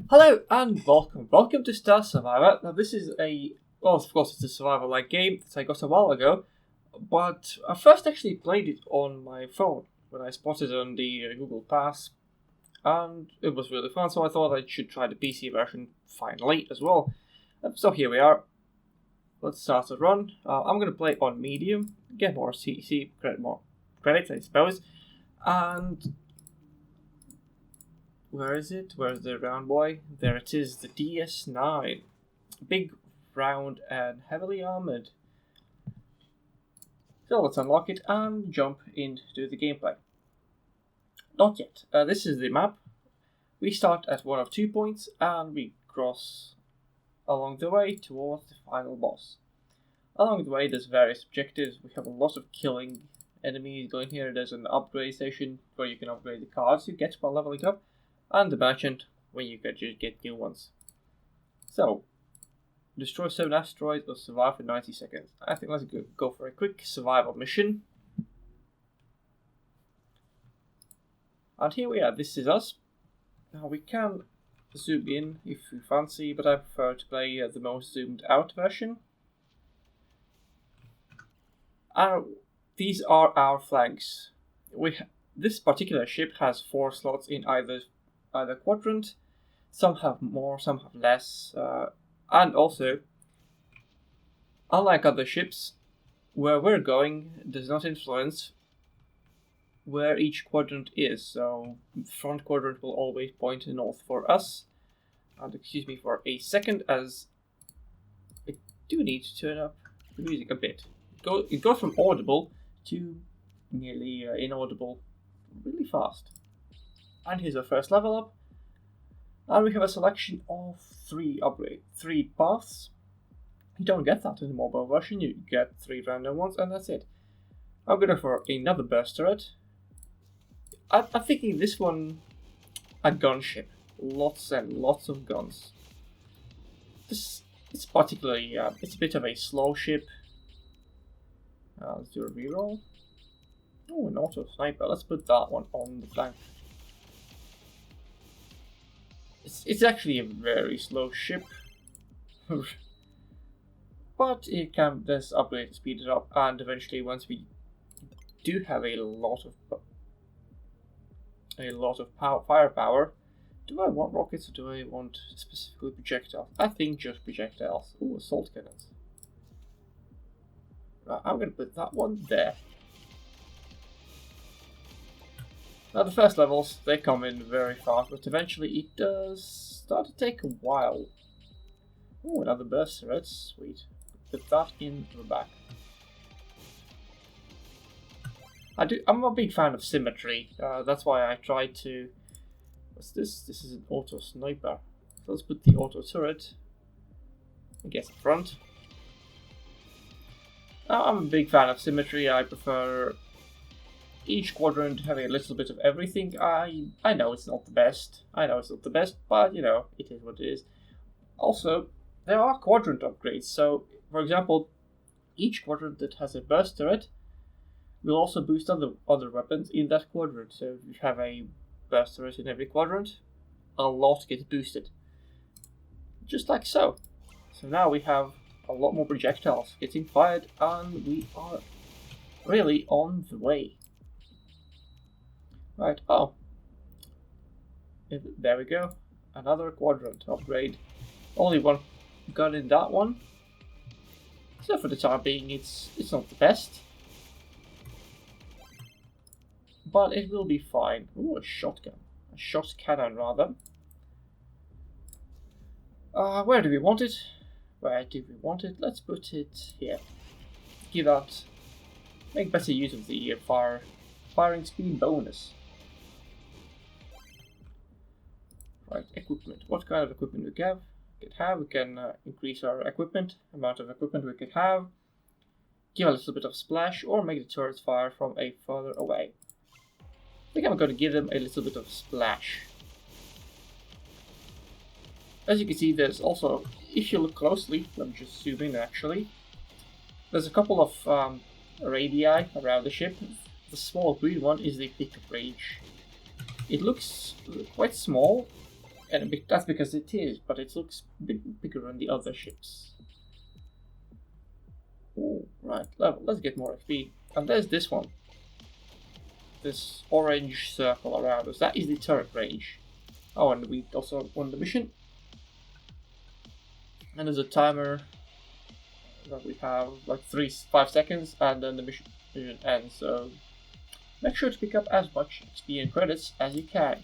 Hello and welcome to Star Survivor. Now this is of course it's a survival-like game that I got a while ago, but I first actually played it on my phone when I spotted it on the Google Pass, and it was really fun, so I thought I should try the PC version finally as well. So here we are. Let's start the run. I'm going to play on medium, get more CC, more credits I suppose, and where is it? Where's the round boy? There it is, the DS9. Big, round, and heavily armored. So let's unlock it and jump into the gameplay. Not yet. This is the map. We start at one of 2 points and we cross along the way towards the final boss. Along the way there's various objectives. We have a lot of killing enemies going here. There's an upgrade station where you can upgrade the cards you get while leveling up. And the merchant, where you can just get new ones. So, destroy 7 asteroids or survive for 90 seconds. I think let's go for a quick survival mission. And here we are, this is us. Now we can zoom in if you fancy, but I prefer to play the most zoomed out version. These are our flanks. This particular ship has 4 slots in either quadrant. Some have more, some have less, and also, unlike other ships, where we're going does not influence where each quadrant is. So front quadrant will always point north for us. And excuse me for a second, as I do need to turn up the music a bit. It goes from audible to nearly inaudible really fast. And here's our first level up. And we have a selection of 3 paths. You don't get that in the mobile version, you get 3 random ones and that's it. I'm going for another burst turret. I'm thinking this one a gunship. Lots and lots of guns. It's particularly, it's a bit of a slow ship. Let's do a reroll. Oh, an auto sniper. Let's put that one on the flank. It's actually a very slow ship, but it can just upgrade to speed it up, and eventually once we do have a lot of firepower, do I want rockets or do I want specifically projectiles? I think just projectiles. Ooh, assault cannons. Right, I'm going to put that one there. Now the first levels, they come in very fast, but eventually it does start to take a while. Oh, another burst turret, sweet. Put that in the back. I'm a big fan of symmetry, that's why I try to... What's this? This is an auto sniper. So let's put the auto turret, I guess, up front. I'm a big fan of symmetry. I prefer each quadrant having a little bit of everything. I know it's not the best. But you know, it is what it is. Also, there are quadrant upgrades. So, for example, each quadrant that has a burst turret will also boost other weapons in that quadrant. So if you have a burst turret in every quadrant, a lot gets boosted. Just like so. So now we have a lot more projectiles getting fired, and we are really on the way. Right, oh. There we go. Another quadrant upgrade. Only one gun in that one. So for the time being, it's not the best. But it will be fine. Ooh, a shotgun. A shot cannon, rather. Where do we want it? Let's put it here. Make better use of the firing speed bonus. Right, equipment. What kind of equipment we can have? We can increase our amount of equipment we can have. Give a little bit of splash, or make the turrets fire from a further away. I think I'm going to give them a little bit of splash. As you can see, there's also, if you look closely, let me just zoom in actually, there's a couple of radii around the ship. The small green one is the pickup range. It looks quite small, And that's because it is, but it looks bigger than the other ships. Oh, right, level. Let's get more XP. And there's this one. This orange circle around us. That is the turret range. Oh, and we also won the mission. And there's a timer that we have like 5 seconds, and then the mission ends. So make sure to pick up as much XP and credits as you can.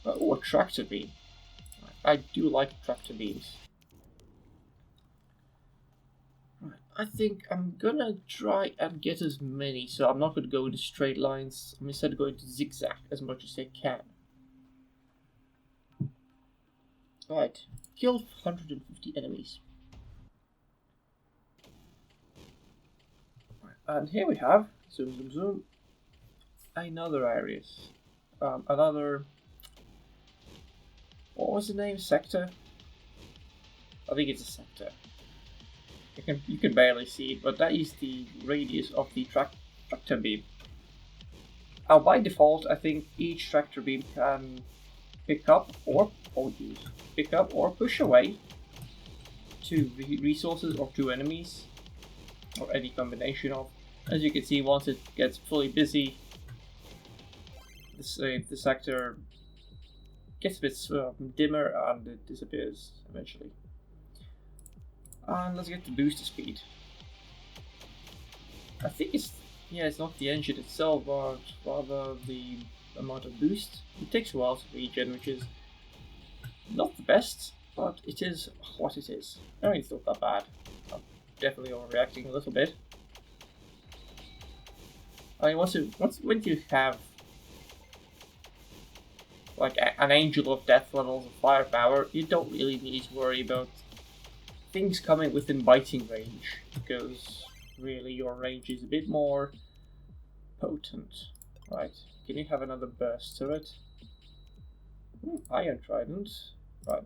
Oh, a tractor beam. I do like tractor beams. Right, I think I'm gonna try and get as many, so I'm not gonna go into straight lines. I'm instead going to zigzag as much as I can. Right, kill 150 enemies. Right, and here we have, zoom zoom zoom, another areas. Another, what was the name? Sector? I think it's a sector. You can barely see it, but that is the radius of the tractor beam. Now, by default, I think each tractor beam can pick up or push away 2 resources or 2 enemies, or any combination of. As you can see, once it gets fully busy, the sector gets a bit dimmer and it disappears eventually. And let's get the booster speed. I think it's not the engine itself, but rather the amount of boost. It takes a while to regen, which is not the best, but it is what it is. I mean, it's not that bad. I'm definitely overreacting a little bit. I mean, when you have like an angel of death levels of firepower, you don't really need to worry about things coming within biting range, because really your range is a bit more potent. Right, can you have another burst turret? Iron Trident. Right,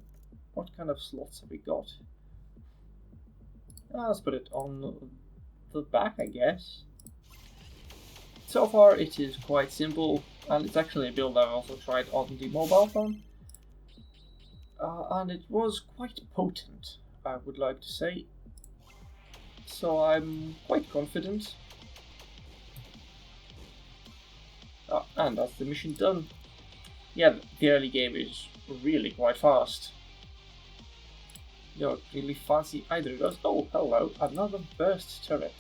what kind of slots have we got? Let's put it on the back, I guess. So far it is quite simple, and it's actually a build I've also tried on the mobile phone. And it was quite potent, I would like to say. So I'm quite confident. And that's the mission done. Yeah, the early game is really quite fast. You don't really fancy either of those. Oh, hello, another burst turret.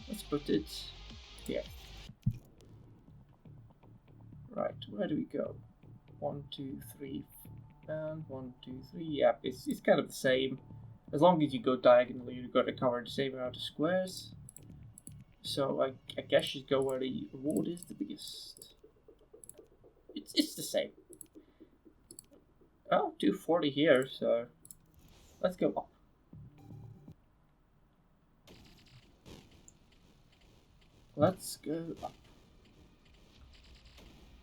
Let's put it here. Right, where do we go? 1, 2, 3, and 1, 2, 3. Yeah, it's kind of the same. As long as you go diagonally, you've got to cover the same amount of squares. So I guess you go where the reward is the biggest. It's the same. Oh, 240 here, so let's go up. Let's go up.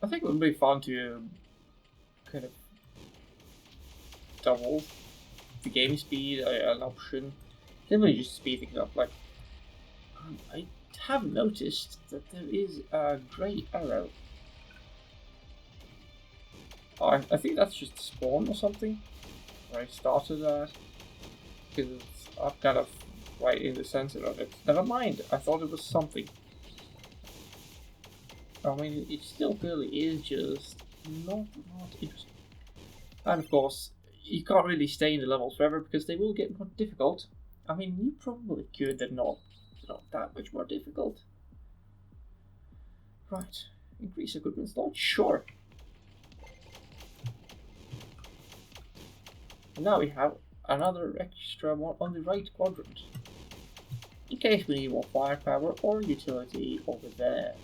I think it would be fun to kind of double the game speed, an option. Simply just speed things up. Like, I have noticed that there is a grey arrow. Oh, I think that's just a spawn or something. Where I started at. Because I'm kind of right in the center of it. Never mind, I thought it was something. I mean, it still clearly is, just not interesting. And of course, you can't really stay in the levels forever because they will get more difficult. I mean, you probably could, they're not that much more difficult. Right, increase equipment slot, sure. And now we have another extra one on the right quadrant, in case we need more firepower or utility over there.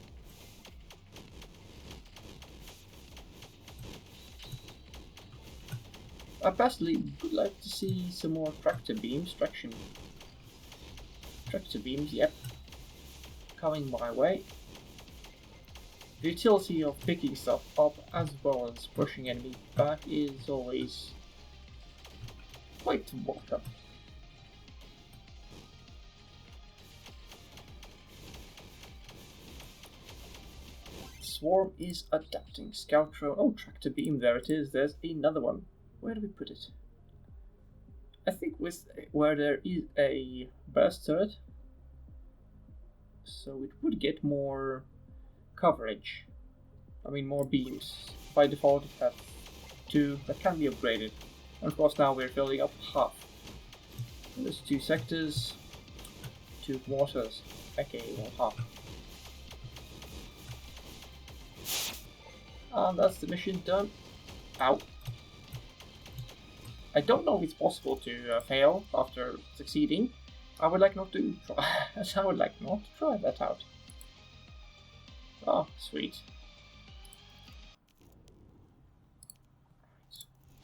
I personally would like to see some more tractor beams, yep, coming my way. The utility of picking stuff up as well as pushing enemies back is always quite welcome. swarm is adapting. Scout drone. Oh, tractor beam. There it is. There's another one. Where do we put it? I think with where there is a burst turret, so it would get more coverage. I mean, more beams. By default, it has 2 that can be upgraded. And of course, now we're filling up half. There's 2 sectors, 2 quarters, aka 1/2. And that's the mission done. Ow. I don't know if it's possible to fail after succeeding. I would like not to try. I would like not to try that out. Oh, sweet.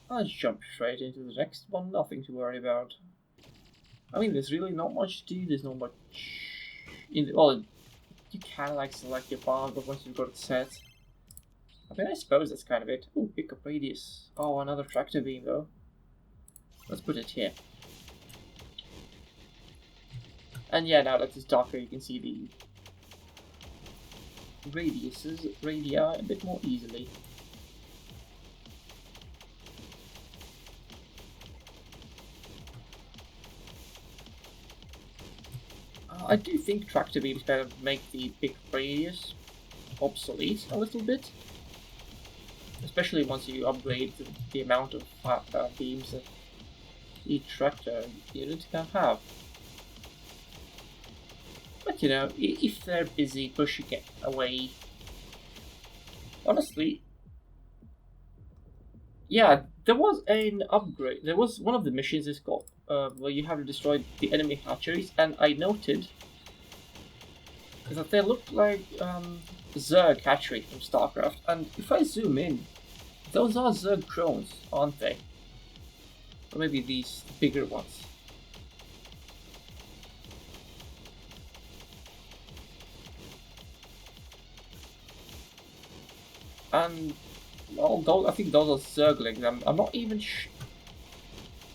I'll jump straight into the next one. Nothing to worry about. I mean, there's really not much to do. There's not much in the, well, you can like select your path, but once you've got it set, I mean, I suppose that's kind of it. Oh, pick up radius. Oh, another tractor beam though. Let's put it here. And yeah, now that it's darker, you can see the radii a bit more easily. I do think tractor beams kind of make the big radius obsolete a little bit. Especially once you upgrade the amount of beams that each tractor unit can have. But you know, if they're busy pushing it away, honestly, yeah, there was an upgrade. There was one of the missions is called where you have to destroy the enemy hatcheries, and I noted that they look like Zerg hatchery from StarCraft. And if I zoom in, those are Zerg drones, aren't they? Or maybe these bigger ones. And well, those, I think those are Zerglings. I'm not even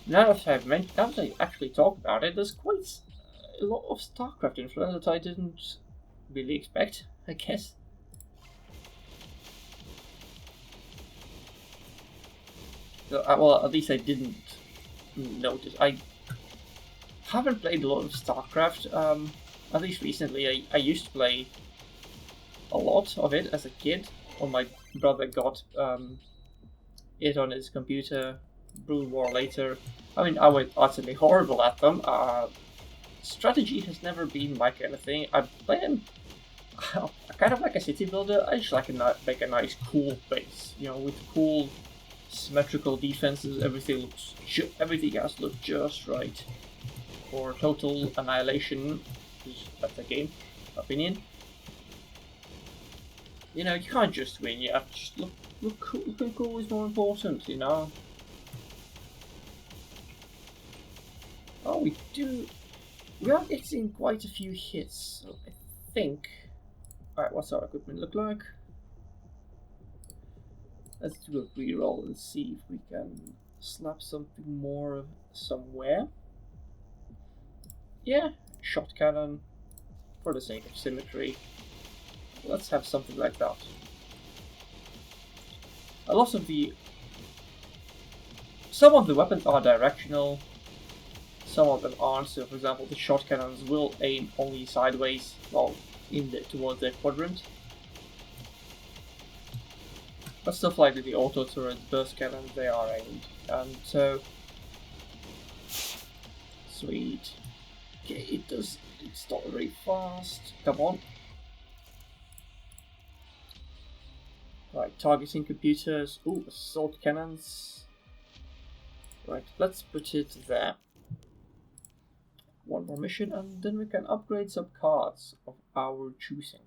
now that I've mentioned, now that I actually talk about it, there's quite a lot of StarCraft influence that I didn't really expect, I guess. So, well, at least I didn't notice. I haven't played a lot of StarCraft, at least recently. I used to play a lot of it as a kid, when my brother got it on his computer. Brood War later. I mean, I was utterly horrible at them. Strategy has never been my kind of thing. I play them kind of like a city builder. I just like make a nice, cool base, you know, with cool, symmetrical defenses. Everything has to look just right for total annihilation. That's a game opinion. You know, you can't just win. You have to just look cool. Looking cool is more important, you know. Oh, we are getting quite a few hits, so I think... Alright, what's our equipment look like? Let's do a reroll and see if we can slap something more somewhere. Yeah, shot cannon, for the sake of symmetry. Let's have something like that. Some of the weapons are directional, some of them aren't. So, for example, the shot cannons will aim only sideways, well, towards their quadrant. But stuff like the auto turret burst cannons, they are aimed. And so, sweet. Okay, it's not very fast. Come on. Right, targeting computers. Ooh, assault cannons. Right, let's put it there. One more mission, and then we can upgrade some cards of our choosing.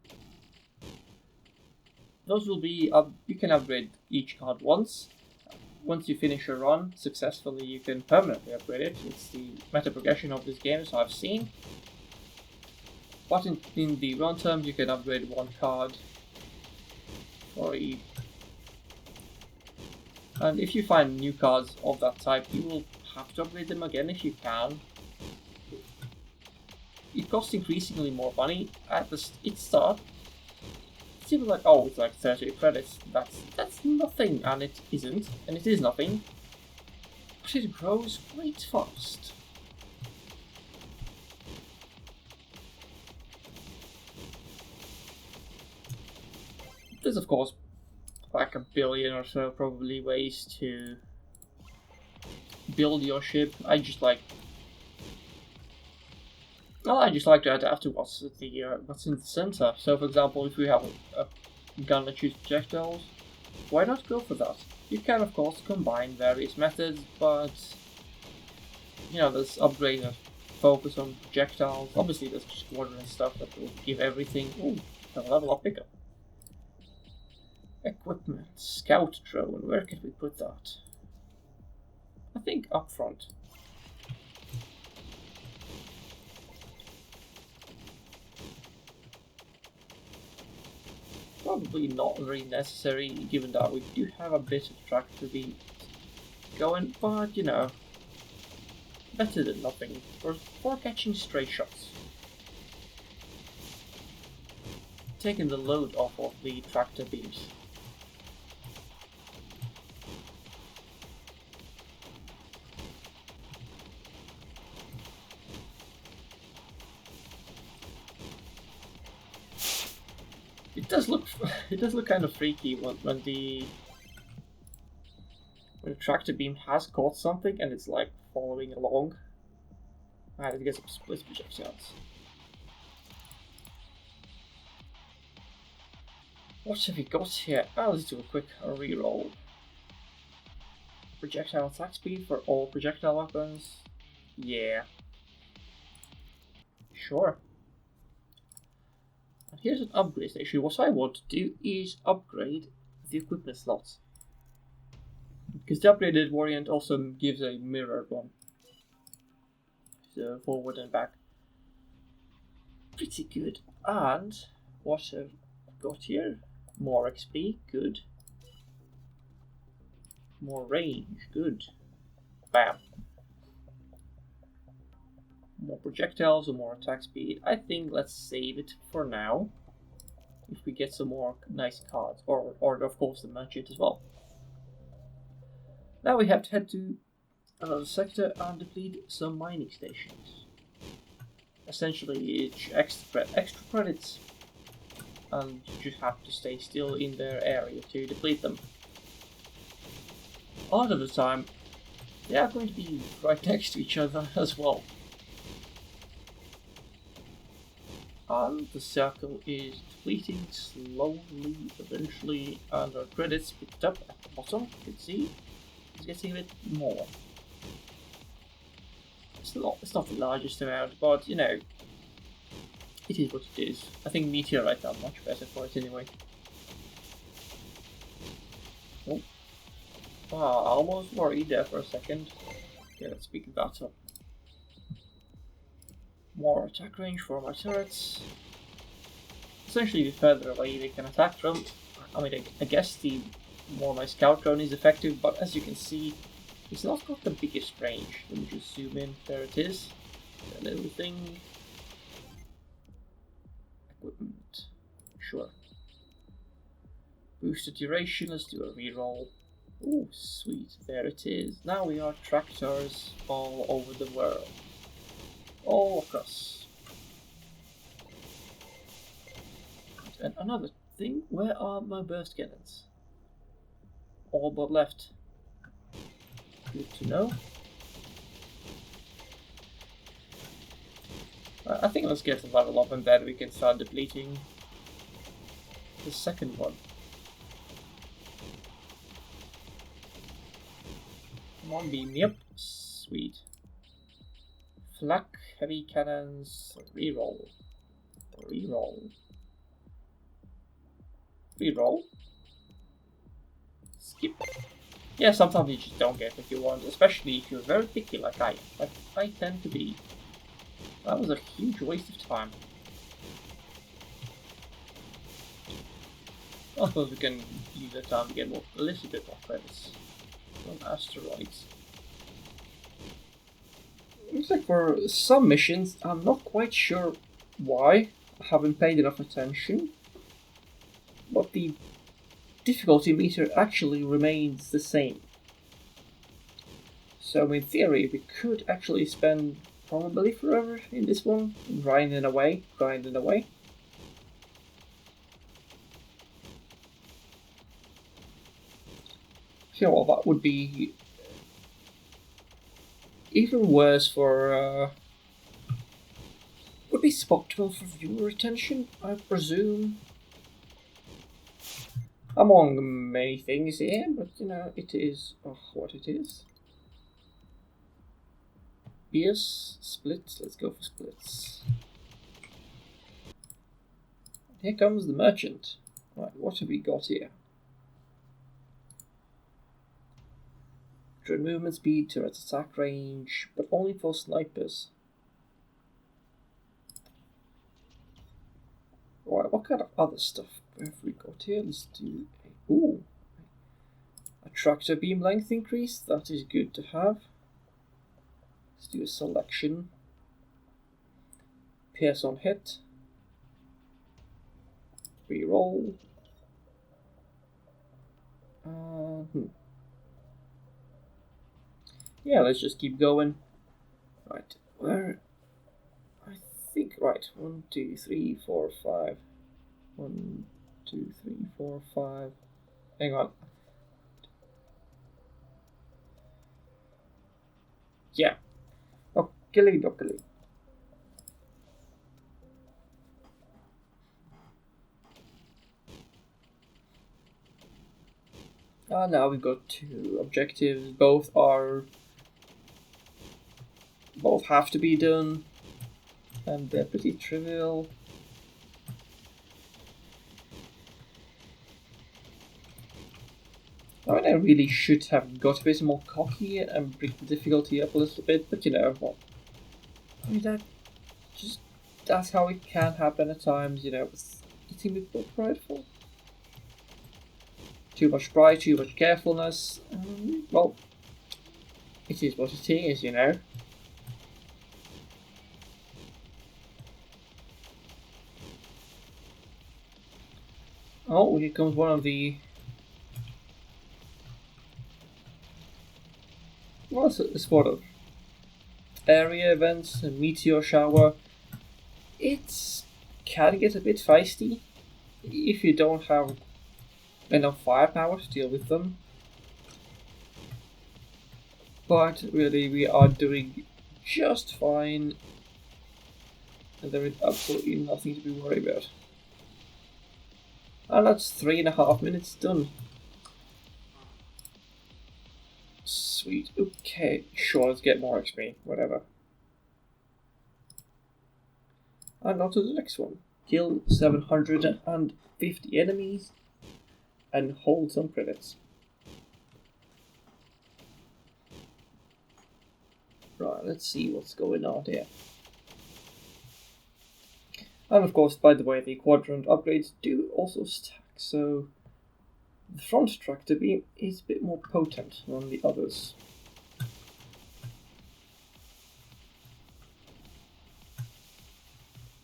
Those will be you can upgrade each card once. Once you finish a run successfully, you can permanently upgrade it. It's the meta progression of this game, so I've seen. But in the run terms, you can upgrade one card for each. And if you find new cards of that type, you will have to upgrade them again if you can. It costs increasingly more money. At its start, still like, oh, it's like 30 credits. That's nothing, and it isn't, and it is nothing. But it grows quite fast. There's of course like a billion or so probably ways to build your ship. I just like to adapt to what's in the center. So, for example, if we have a gun that shoots projectiles, why not go for that? You can, of course, combine various methods, but you know, there's upgrades that focus on projectiles. Obviously, there's squadron and stuff that will give everything. Ooh, a level up pickup. Equipment, scout drone. Where can we put that? I think up front. Probably not very necessary, given that we do have a bit of tractor beam going, but you know, better than nothing for catching stray shots. Taking the load off of the tractor beams. It does look kind of freaky when the tractor beam has caught something and it's like following along. And it gets some split projectiles. What have we got here? Oh, let's do a quick reroll. Projectile attack speed for all projectile weapons. Yeah. Sure. And here's an upgrade station. What I want to do is upgrade the equipment slots. Because the upgraded variant also gives a mirrored one. So forward and back. Pretty good. And what have I got here? More XP, good. More range, good. Bam. More projectiles or more attack speed. I think let's save it for now. If we get some more nice cards. Or of course the magic as well. Now we have to head to another sector and deplete some mining stations. Essentially it's extra credits. And you just have to stay still in their area to deplete them. A lot of the time they are going to be right next to each other as well. And the circle is depleting slowly, eventually, and our credits picked up at the bottom. You can see it's getting a bit more. It's not the largest amount, but you know, it is what it is. I think meteorites are much better for it anyway. Oh, I almost worried there for a second. Okay, let's pick that up. More attack range for my turrets. Essentially, the further away they can attack from, I mean, I guess the more my scout drone is effective, but as you can see, it's not got the biggest range. Let me just zoom in. There it is. A little thing. Equipment. Sure. Boosted duration. Let's do a reroll. Oh, sweet. There it is. Now we are tractors all over the world. All across. And another thing, where are my burst cannons? All but left. Good to know. I think let's get a level up and then we can start depleting the second one. Come on, beam me up. Sweet. Flak, heavy cannons, reroll. Reroll. Reroll. Skip. Yeah, sometimes you just don't get what you want, especially if you're very picky like I am. Like I tend to be. That was a huge waste of time. I suppose we can use that time to get a little bit more credits from asteroids. Looks like for some missions, I'm not quite sure why I haven't paid enough attention. but the difficulty meter actually remains the same. So in theory, we could actually spend probably forever in this one, grinding away. Sure, well, that would be even worse for, would be suboptimal for viewer retention, I presume. Among many things here, but you know, it is what it is. Beers, splits, let's go for splits. Here comes the merchant. Right, what have we got here? Drone movement speed, turret attack range, but only for snipers. Right, what kind of other stuff have we got here? Let's do a tractor beam length increase. That is good to have. Let's do a selection. Pierce on hit. Reroll. Yeah, let's just keep going. Right, where? I think, right, 1, 2, 3, 4, 5. 1, 2, 3, 4, 5. Hang on. Yeah. Ockily dockily. Now we've got 2 objectives. Both have to be done, and they're pretty trivial. I mean, I really should have got a bit more cocky and bring the difficulty up a little bit, but you know what? I mean, that's how it can happen at times, you know, it's getting a bit prideful. Too much pride, too much carefulness. Well, it is what it is, you know. Oh, here comes one of the... Well, it's a sort of area events, a meteor shower. It can get a bit feisty if you don't have enough firepower to deal with them. But really, we are doing just fine, and there is absolutely nothing to be worried about. And that's 3.5 minutes done. Sweet. Okay, sure, let's get more XP. Whatever. And on to the next one. Kill 750 enemies and hold some credits. Right, let's see what's going on here. And of course, by the way, the quadrant upgrades do also stack, so the front tractor beam is a bit more potent than the others.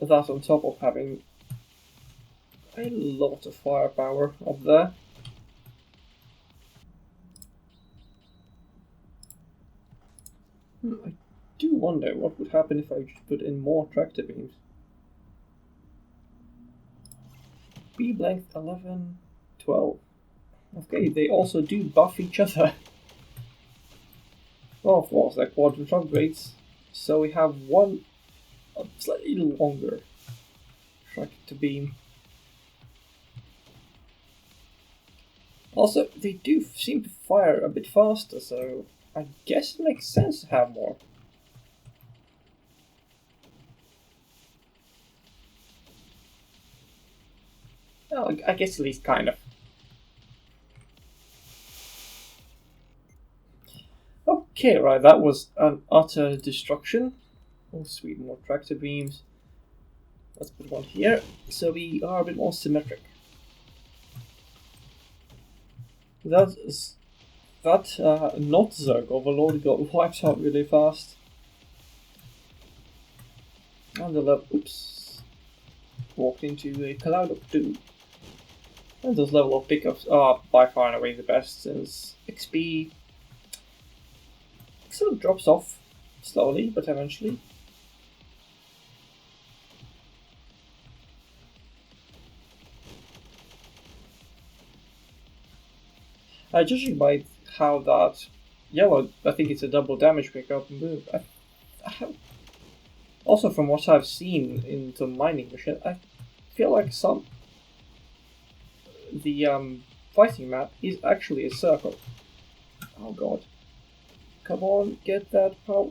That on top of having a lot of firepower up there. I do wonder what would happen if I just put in more tractor beams. Beam length 11, 12. Okay, they also do buff each other. Well, of course, they're quadrant upgrades. So we have one slightly longer tractor beam. Also, they do seem to fire a bit faster, so I guess it makes sense to have more. Oh, I guess at least kind of. Okay, right, that was an utter destruction. Oh, sweet, more tractor beams. Let's put one here, so we are a bit more symmetric. That not Zerg Overlord got wiped out really fast. And the level, oops, walked into a cloud of doom. And those level of pickups are by far and away the best, since XP sort of drops off slowly, but eventually. Judging by how that yellow, I think it's a double damage pickup move. Also, from what I've seen in the mining machine, I feel like the fighting map is actually a circle. Oh god. Come on, get that power.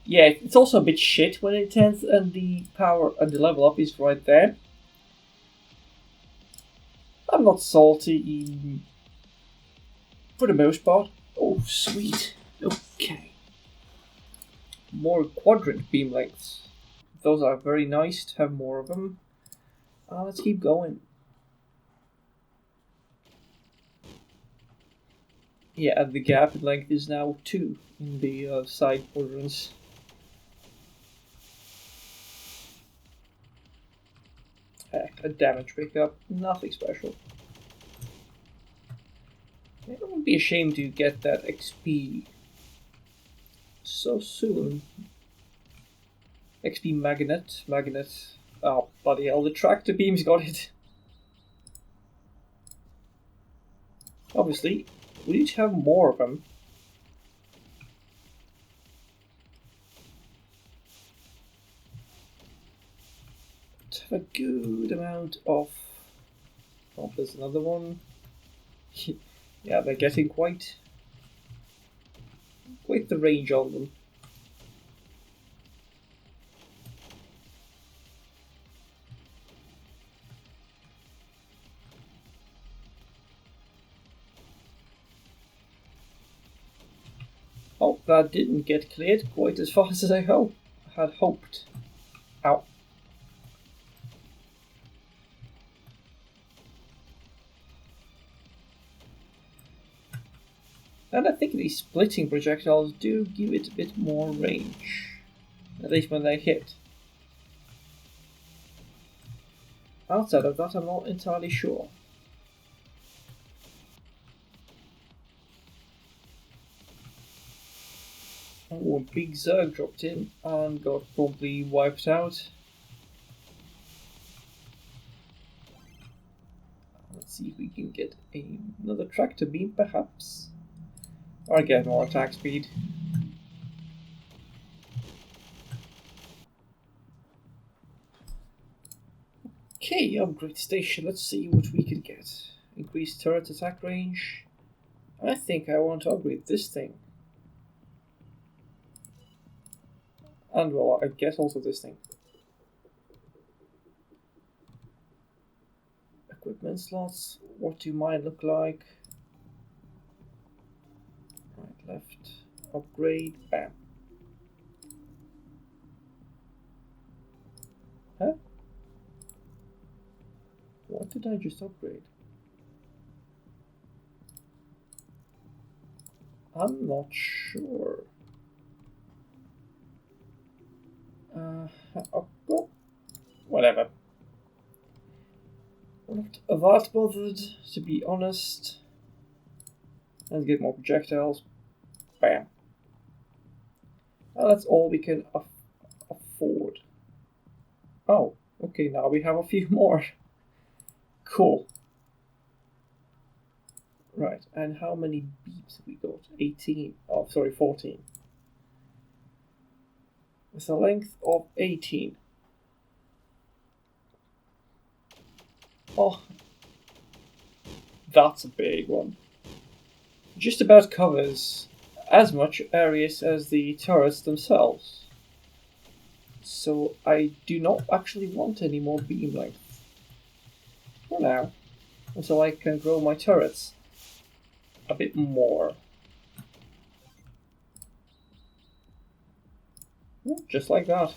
Yeah, it's also a bit shit when it ends and the power and the level up is right there. I'm not salty for the most part. Oh, sweet. Okay. More quadrant beam lengths. Those are very nice to have more of them. Let's keep going. Yeah, and the gap in length is now 2 in the side quadrants. Heck, a damage pickup, nothing special. It would be a shame to get that XP so soon. XP magnet. Oh, bloody hell, the tractor beam's got it. Obviously, we need to have more of them. To have a good amount of... Oh, there's another one. Yeah, they're getting quite the range on them. Oh, that didn't get cleared quite as fast as I had hoped. Ow. And I think these splitting projectiles do give it a bit more range. At least when they hit. Outside of that, I'm not entirely sure. Oh, a big Zerg dropped in and got promptly wiped out. Let's see if we can get another tractor beam, perhaps. Or get more attack speed. Okay, upgrade station. Let's see what we can get. Increased turret attack range. I think I want to upgrade this thing. And well, I guess also this thing. Equipment slots. What do mine look like? Right, left. Upgrade. Bam. Huh? What did I just upgrade? I'm not sure. Oh, whatever. I'm not that bothered, to be honest. Let's get more projectiles. Bam. And that's all we can afford. Oh, okay, now we have a few more. Cool. Right, and how many beeps have we got? 18. Oh, sorry, 14. With a length of 18. Oh, that's a big one. Just about covers as much areas as the turrets themselves. So I do not actually want any more beam length. For now. Until I can grow my turrets a bit more. Just like that.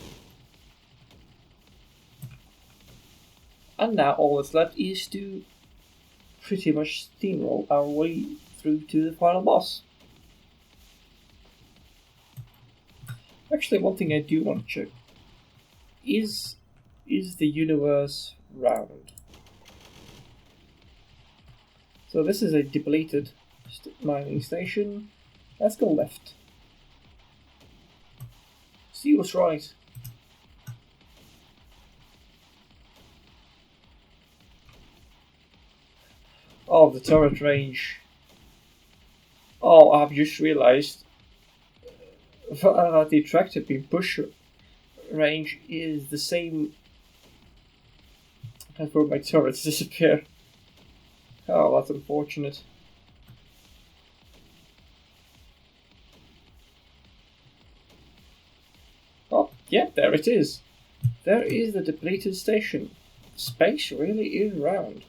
And now all that's left is to pretty much steamroll our way through to the final boss. Actually, one thing I do want to check is the universe round? So this is a depleted mining station. Let's go left. See what's right. Oh, the turret range. Oh, I've just realized that the tractor beam push range is the same as for my turrets disappear. Oh, that's unfortunate. Oh, yeah, there it is. There is the depleted station. Space really is round.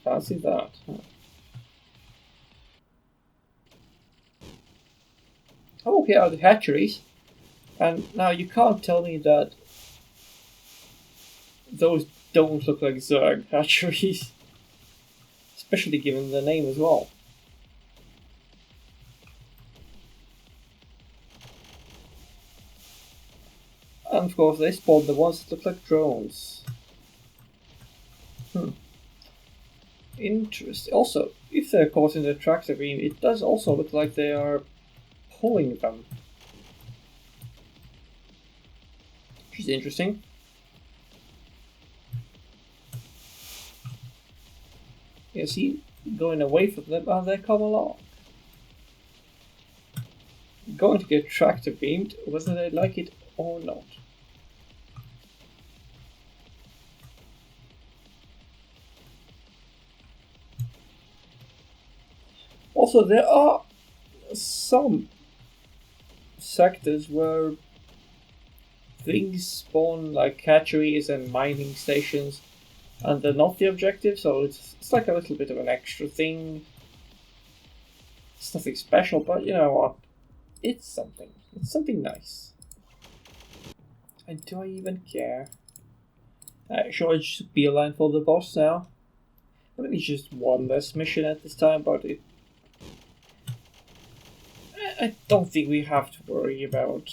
Fancy that. Huh. Oh, here are the hatcheries. And now you can't tell me that those don't look like Zerg hatcheries. Especially given the name as well. And of course they spawn the ones that look like drones. Interesting. Also, if they're caught in the tractor beam, it does also look like they are pulling them. Which is interesting. You see, going away from them, and they come along. Going to get tractor beamed, whether they like it or not. Also, there are some sectors where things spawn like hatcheries and mining stations, and they're not the objective, so it's like a little bit of an extra thing. It's nothing special, but you know what? It's something. It's something nice. And do I even care? Shall I just beeline for the boss now? I mean, it's just one less mission at this time, but I don't think we have to worry about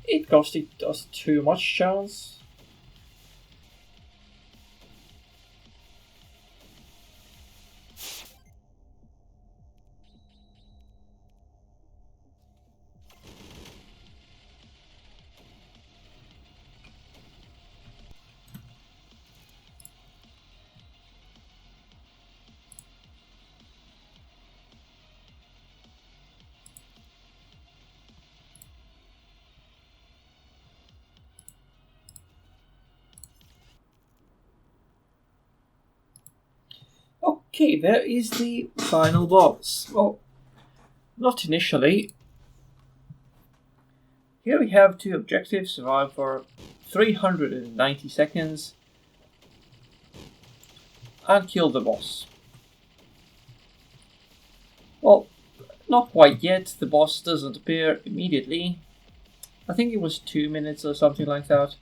it costing us too much chance. Okay, there is the final boss. Well, not initially. Here we have two objectives: survive for 390 seconds and kill the boss. Well, not quite yet. The boss doesn't appear immediately. I think it was 2 minutes or something like that.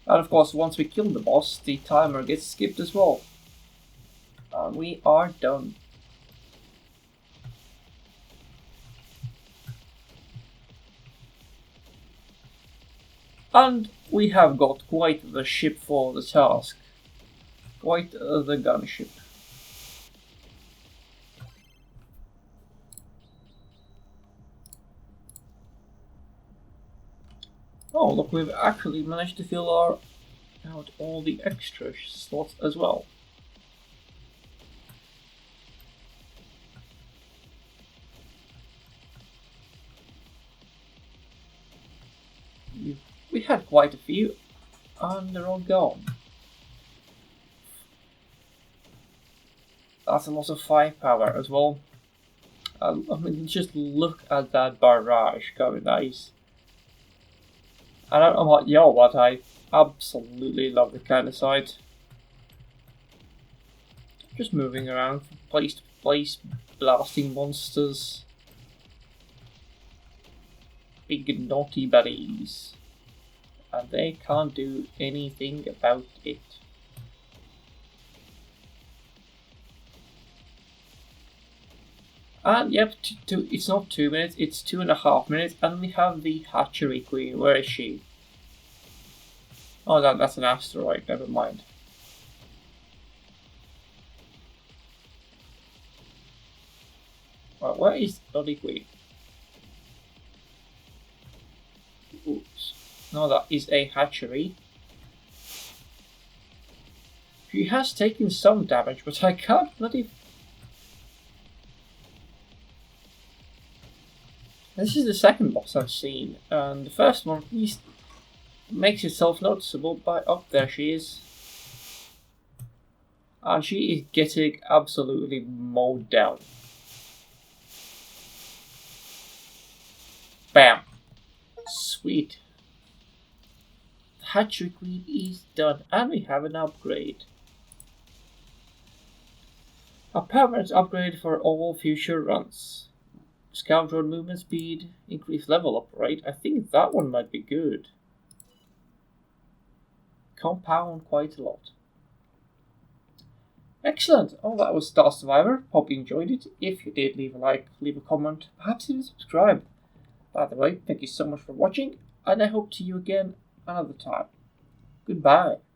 And of course, once we kill the boss, the timer gets skipped as well. And we are done. And we have got quite the ship for the task. Quite the gunship. Oh, look, we've actually managed to fill out all the extra slots as well. We had quite a few, and they're all gone. That's a lot of firepower as well. I mean, just look at that barrage coming. Nice. I don't know about y'all, but I absolutely love the kind of sight. Just moving around from place to place, blasting monsters. Big naughty buddies. And they can't do anything about it. And yep, it's not 2 minutes, it's 2.5 minutes, and we have the hatchery queen. Where is she? Oh, that's an asteroid. Never mind. Well, where is Bloody Queen? Oops. No, that is a hatchery. She has taken some damage, but I can't bloody... This is the second boss I've seen, and the first one at least makes itself noticeable by... Oh, there she is. And she is getting absolutely mowed down. Bam. Sweet. The hatchery queen is done, and we have an upgrade. A permanent upgrade for all future runs. Scout drone movement speed, increased level up, right? I think that one might be good. Compound quite a lot. Excellent. Oh, that was Star Survivor. Hope you enjoyed it. If you did, leave a like, leave a comment, perhaps even subscribe. By the way, thank you so much for watching, and I hope to see you again another time. Goodbye.